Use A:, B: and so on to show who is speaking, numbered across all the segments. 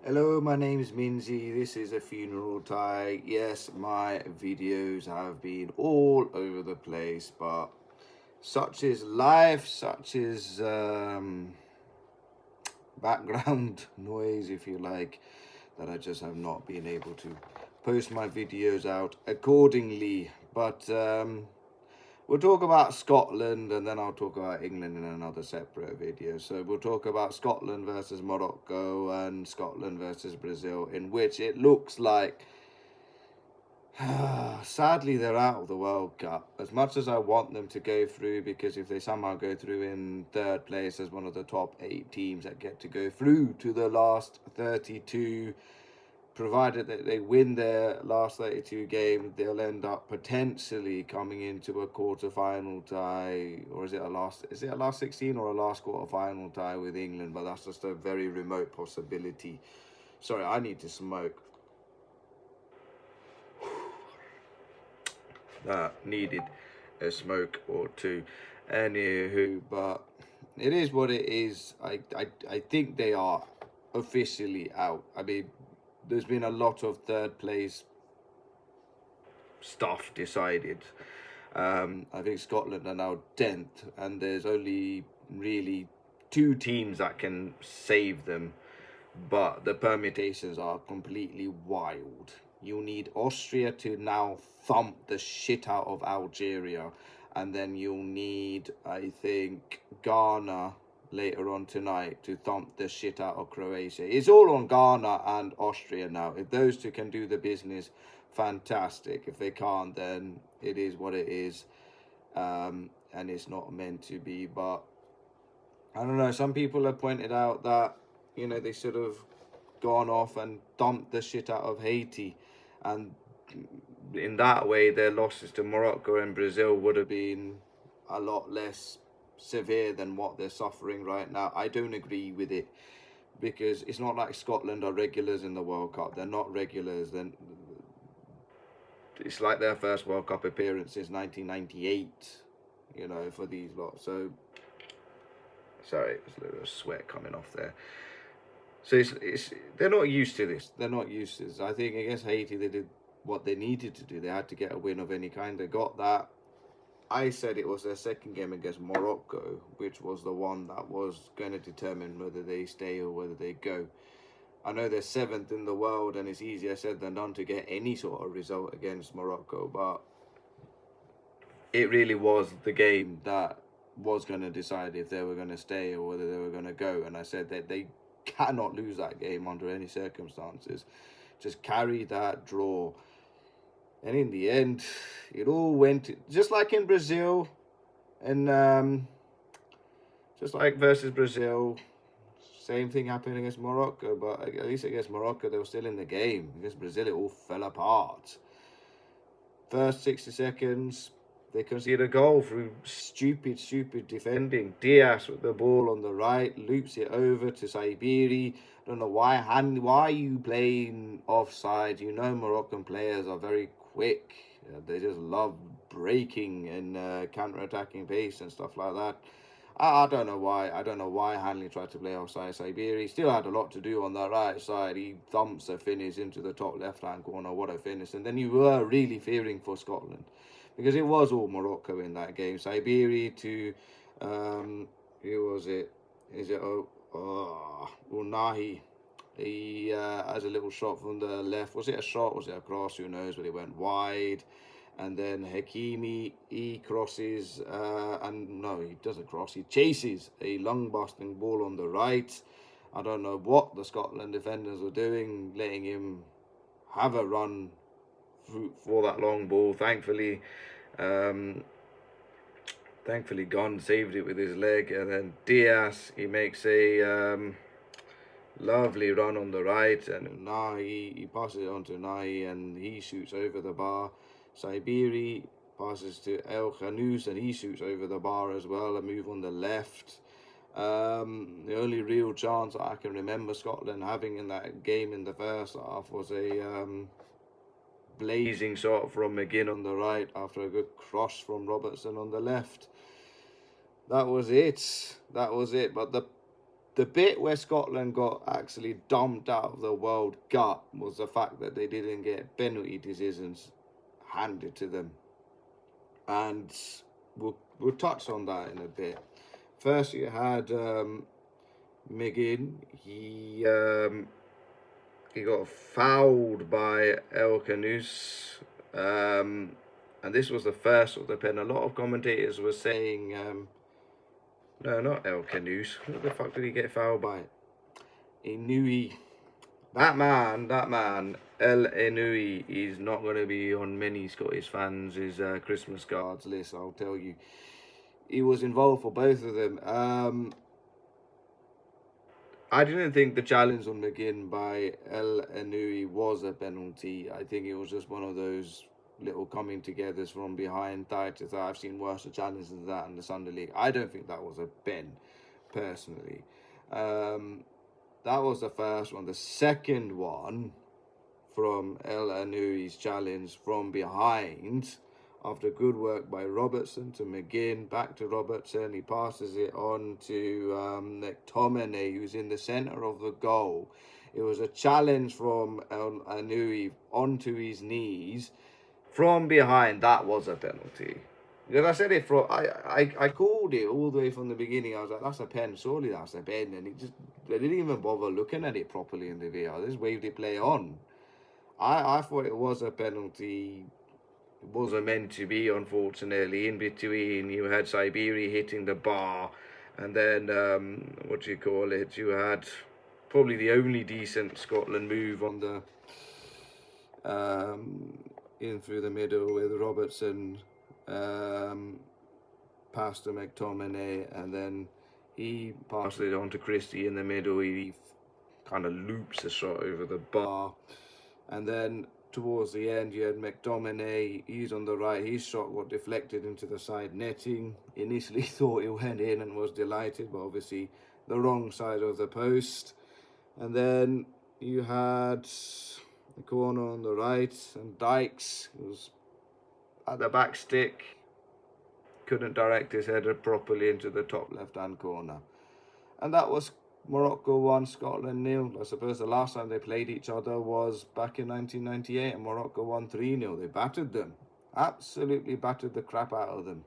A: Hello, my name is Minzy. This is a funeral tie. Yes, my videos have been all over the place, but such is life, such is background noise, if you like, that I just have not been able to post my videos out accordingly. But we'll talk about Scotland and then I'll talk about England in another separate video. So we'll talk about Scotland versus Morocco and Scotland versus Brazil, in which it looks like sadly they're out of the World Cup. As much as I want them to go through, because if they somehow go through in third place as one of the top 8 teams that get to go through to the last 32, provided that they win their last 32 games, they'll end up potentially coming into a quarter-final tie, or is it a last 16 or a last quarter-final tie with England? But that's just a very remote possibility. Sorry, I need to smoke. That needed a smoke or two. Anywho, but it is what it is. I think they are officially out. I mean, there's been a lot of third place stuff decided. I think Scotland are now 10th, and there's only really 2 teams that can save them, but the permutations are completely wild. You need Austria to now thump the shit out of Algeria, and then you'll need, I think, Ghana later on tonight to thump the shit out of Croatia. It's all on Ghana and Austria now. If those two can do the business, fantastic. If they can't, then it is what it is, and it's not meant to be. But I don't know, some people have pointed out that, they should have gone off and dumped the shit out of Haiti, and in that way their losses to Morocco and Brazil would have been a lot less severe than what they're suffering right now. I don't agree with it, because it's not like Scotland are regulars in the World Cup. They're not regulars. Then it's like their first World Cup appearance since 1998, for these lots. So sorry, there's a little sweat coming off there. So it's they're not used to this. They're not used to this. I think against Haiti they did what they needed to do. They had to get a win of any kind. They got that. I said it was their second game against Morocco, which was the one that was going to determine whether they stay or whether they go. I know they're 7th in the world, and it's easier said than done to get any sort of result against Morocco, but it really was the game that was going to decide if they were going to stay or whether they were going to go. And I said that they cannot lose that game under any circumstances. Just carry that draw. And in the end, it all went just like in Brazil, and just like versus Brazil. Same thing happened against Morocco, but at least against Morocco they were still in the game. Against Brazil it all fell apart. First 60 seconds, they concede a goal through stupid defending. Diaz with the ball on the right, loops it over to Saibiri. Don't know why are you playing offside? Moroccan players are very quick. They just love breaking and counter-attacking pace and stuff like that. I don't know why. I don't know why Hanley tried to play offside. Saibiri still had a lot to do on the right side. He thumps a finish into the top left-hand corner. What a finish. And then you were really fearing for Scotland, because it was all Morocco in that game. Saibiri to, who was it? Is it Unahi? He has a little shot from the left. Was it a shot? Was it a cross? Who knows? But it went wide. And then Hakimi, he crosses, and no, he doesn't cross. He chases a lung-busting ball on the right. I don't know what the Scotland defenders were doing, letting him have a run for that long ball. Thankfully, Gon saved it with his leg, and then Diaz, he makes a lovely run on the right, and Nahi, he passes it on to Nahi, and he shoots over the bar. Saibiri passes to El Khanous, and he shoots over the bar as well. A move on the left. The only real chance I can remember Scotland having in that game in the first half was a blazing shot from McGinn on the right after a good cross from Robertson on the left. That was it. But the The bit where Scotland got actually dumped out of the World Cup was the fact that they didn't get penalty decisions handed to them. And we'll touch on that in a bit. First, you had McGinn. He got fouled by El Canous. And this was the first of the pen. A lot of commentators were saying, no, not El Canous. What the fuck did he get fouled by? Inui. That man, El Inui, is not going to be on many Scottish fans' Christmas cards list, I'll tell you. He was involved for both of them. I didn't think the challenge on McGinn by El Inui was a penalty. I think it was just one of those little coming togethers from behind, thigh to thigh. I've seen worse challenges than that in the Sunday League. I don't think that was a pen, personally. That was the first one. The second one from El Anui's challenge from behind, after good work by Robertson to McGinn, back to Robertson. He passes it on to McTominay, who's in the centre of the goal. It was a challenge from El Anui onto his knees from behind. That was a penalty. Because I said it from, I called it all the way from the beginning. I was like, that's a pen, surely that's a pen. And they didn't even bother looking at it properly in the VR. They just waved it play on. I thought it was a penalty. It wasn't meant to be, unfortunately. In between, you had Saibiri hitting the bar. And then, you had probably the only decent Scotland move on the, in through the middle with Robertson, passed to McTominay, and then he passed it on to Christie in the middle. He kind of loops a shot over the bar, and then towards the end you had McTominay. He's on the right. His shot got deflected into the side netting. Initially thought it went in and was delighted, but obviously the wrong side of the post. And then you had the corner on the right, and Dykes was at the back stick, couldn't direct his header properly into the top left-hand corner. And that was Morocco 1, Scotland 0. I suppose the last time they played each other was back in 1998, and Morocco won 3-0. They battered them. Absolutely battered the crap out of them.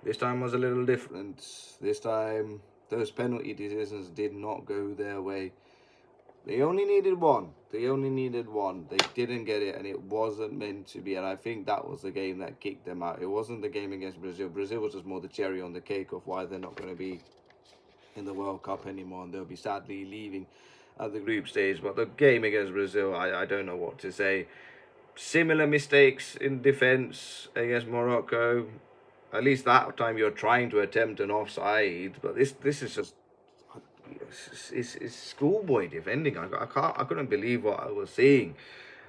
A: This time was a little different. This time, those penalty decisions did not go their way. They only needed one. They didn't get it, and it wasn't meant to be. And I think that was the game that kicked them out. It wasn't the game against Brazil. Brazil was just more the cherry on the cake of why they're not going to be in the World Cup anymore, and they'll be sadly leaving at the group stage. But the game against Brazil, I don't know what to say. Similar mistakes in defence against Morocco. At least that time you're trying to attempt an offside, but this is just, it's schoolboy defending. I couldn't believe what I was seeing.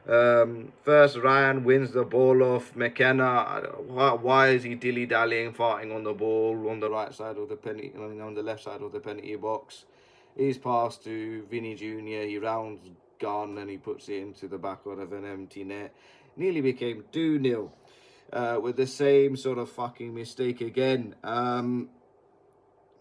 A: First, Ryan wins the ball off McKenna. Why is he dilly-dallying, farting on the ball on the right side of the penalty, on the left side of the penalty box? He's passed to Vinny Jr. He rounds Gunn and he puts it into the back of an empty net. Nearly became 2-0 with the same sort of fucking mistake again.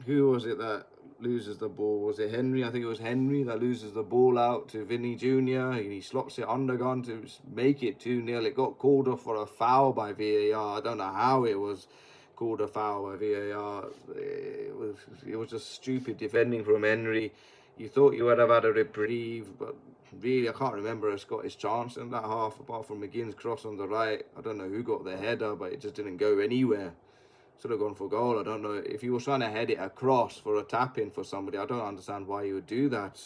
A: Who was it that loses the ball? Was it Henry? I think it was Henry that loses the ball out to Vinny Jr. He slots it under Gunn to make it 2-0. It got called off for a foul by VAR. I don't know how it was called a foul by VAR. It was just stupid defending from Henry. You thought you would have had a reprieve, but really I can't remember a Scottish chance in that half apart from McGinn's cross on the right. I don't know who got the header, but it just didn't go anywhere. Should have gone for goal. I don't know if you were trying to head it across for a tap in for somebody. I don't understand why you would do that.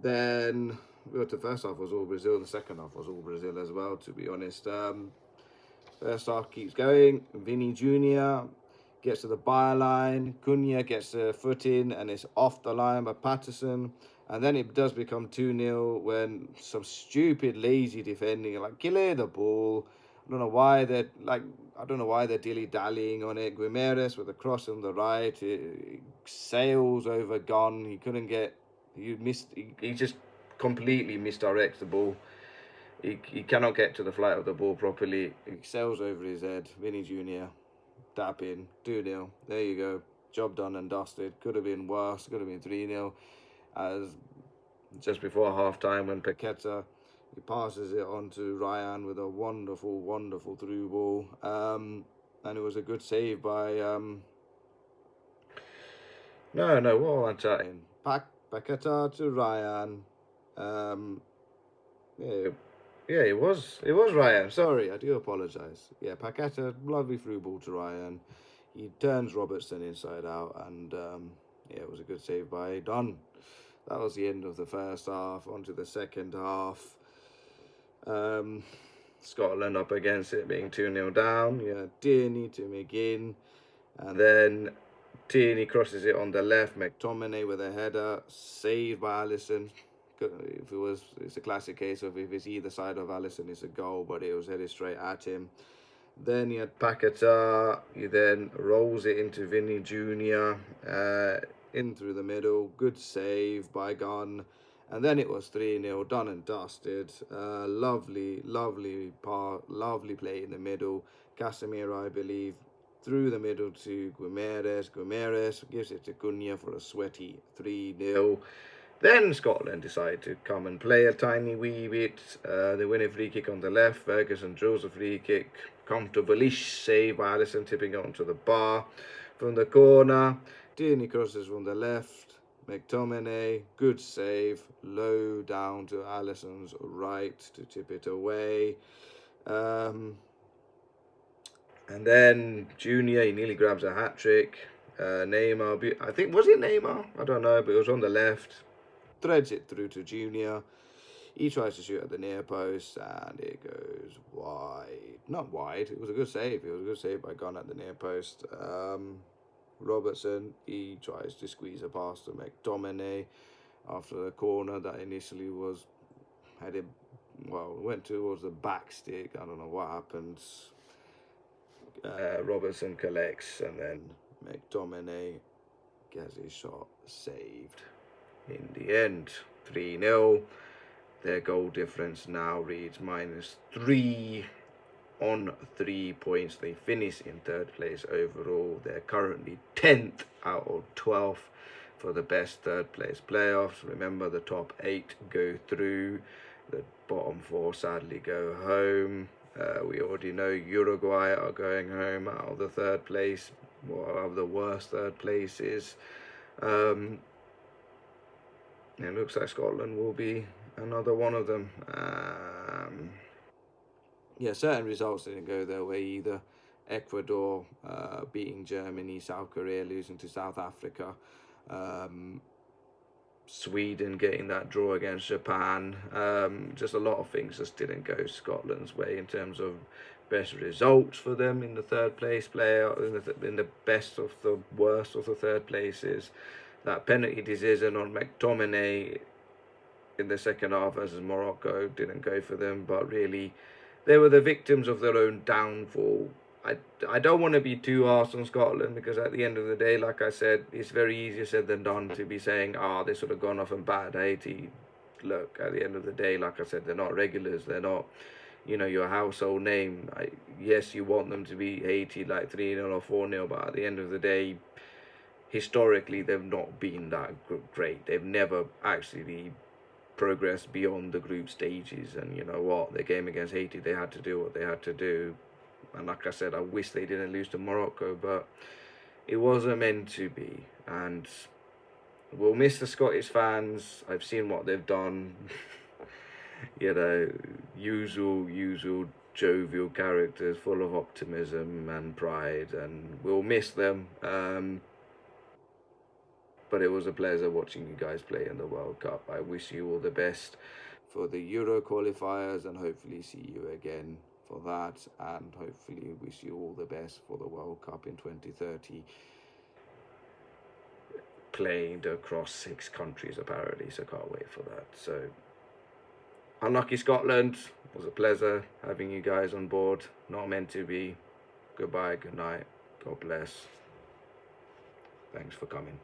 A: Then the first half was all Brazil. The second half was all Brazil as well, to be honest. First half keeps going. Vinny Jr. gets to the byline. Cunha gets the foot in and it's off the line by Patterson. And then it does become 2-0 when some stupid lazy defending, like kill the ball. I don't know why they're dilly-dallying on it. Guimarães with a cross on the right. It sails over Gunn. He just completely misdirects the ball. He cannot get to the flight of the ball properly. He sails over his head. Vinny Jr. tap in. 2-0. There you go. job done and dusted. Could have been worse. Could have been 3-0. As just before half time, when Paqueta, he passes it on to Ryan with a wonderful, wonderful through ball. And it was a good save by what am I chatting? Paqueta to Ryan. Yeah, it was Ryan. Sorry, I do apologise. Yeah, Paqueta, lovely through ball to Ryan. He turns Robertson inside out, and it was a good save by Dunn. That was the end of the first half. On to the second half. Scotland up against it, being 2-0 down. Yeah, Tierney to McGinn, and then Tierney crosses it on the left. McTominay with a header, saved by Alisson. It's a classic case of if it's either side of Alisson, it's a goal, but it was headed straight at him. Then you had Paqueta. He then rolls it into Vinny Jr. In through the middle. Good save by Gunn. And then it was 3-0, done and dusted. Lovely play in the middle. Casemiro, I believe, through the middle to Guimaraes. Guimaraes gives it to Cunha for a sweaty 3-0. Then Scotland decide to come and play a tiny wee bit. They win a free kick on the left. Ferguson draws a free kick. Comfortable-ish save by Alisson, tipping it onto the bar. From the corner, Tierney crosses from the left. McTominay, good save. Low down to Alisson's right to tip it away. And then Junior, he nearly grabs a hat-trick. Neymar, I think, was it Neymar? I don't know, but it was on the left. Threads it through to Junior. He tries to shoot at the near post, and it goes wide. Not wide, it was a good save. It was a good save by Gunn at the near post. Robertson, he tries to squeeze a pass to McTominay after the corner that initially was headed, went towards the back stick. I don't know what happened. Robertson collects, and then McTominay gets his shot saved. In the end, 3-0. Their goal difference now reads -3 on 3 points. They finish in third place overall. They're currently 10th out of 12th for the best third place playoffs. Remember, the top 8 go through. The bottom 4 sadly go home. We already know Uruguay are going home out of the third place, one of the worst third places. It looks like Scotland will be another one of them. Certain results didn't go their way either. Ecuador beating Germany, South Korea losing to South Africa, Sweden getting that draw against Japan. Just a lot of things just didn't go Scotland's way in terms of best results for them in the third place in the best of the worst of the third places. That penalty decision on McTominay in the second half versus Morocco didn't go for them, but really they were the victims of their own downfall. I don't want to be too harsh on Scotland, because at the end of the day, like I said, it's very easier said than done to be saying, they sort of gone off and battered Haiti. Look, at the end of the day, like I said, they're not regulars. They're not, your household name. Yes, you want them to be Haiti like 3-0 or 4-0, but at the end of the day, historically, they've not been that great. They've never actually progressed beyond the group stages. And you know what? The game against Haiti, they had to do what they had to do. And like I said, I wish they didn't lose to Morocco, but it wasn't meant to be. And we'll miss the Scottish fans. I've seen what they've done. Usual jovial characters full of optimism and pride, and we'll miss them. But it was a pleasure watching you guys play in the World Cup. I wish you all the best for the Euro qualifiers, and hopefully see you again for that, and hopefully wish you all the best for the World Cup in 2030, played across 6 countries apparently, so can't wait for that. So unlucky Scotland. It was a pleasure having you guys on board. Not meant to be. Goodbye, good night, God bless. Thanks for coming.